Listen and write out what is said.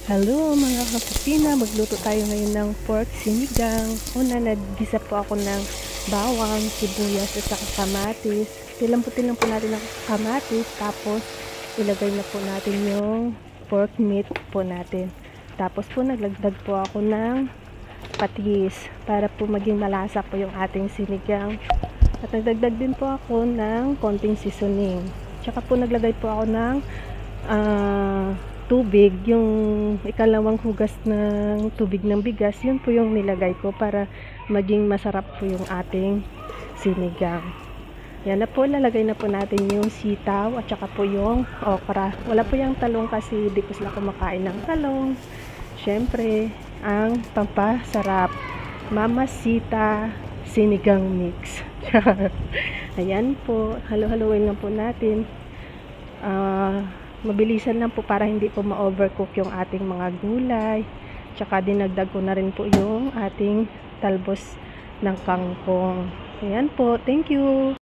Hello mga kakusina, magluto tayo ngayon ng pork sinigang. Una, naggisa po ako ng bawang, sibuyas at saka kamatis. Tilamputin lang po natin ang kamatis, tapos ilagay na po natin yung pork meat po natin. Tapos po naglagdag po ako ng patis para po maging malasa po yung ating sinigang. At nagdagdag din po ako ng konting seasoning. Tsaka po naglagay po ako ng tubig, yung ikalawang hugas ng tubig ng bigas. Yun po yung nilagay ko para maging masarap po yung ating sinigang. Yan na po, lalagay na po natin yung sitaw at saka po yung okra. Wala po yung talong kasi di po sila kumakain ng talong. Syempre, ang pampasarap, Mamacita sinigang mix. Ayan po, halo-haloin lang po natin. Mabilisan lang po para hindi po ma-overcook yung ating mga gulay. Tsaka dinagdag ko na rin po yung ating talbos ng kangkong. Ayan po, thank you.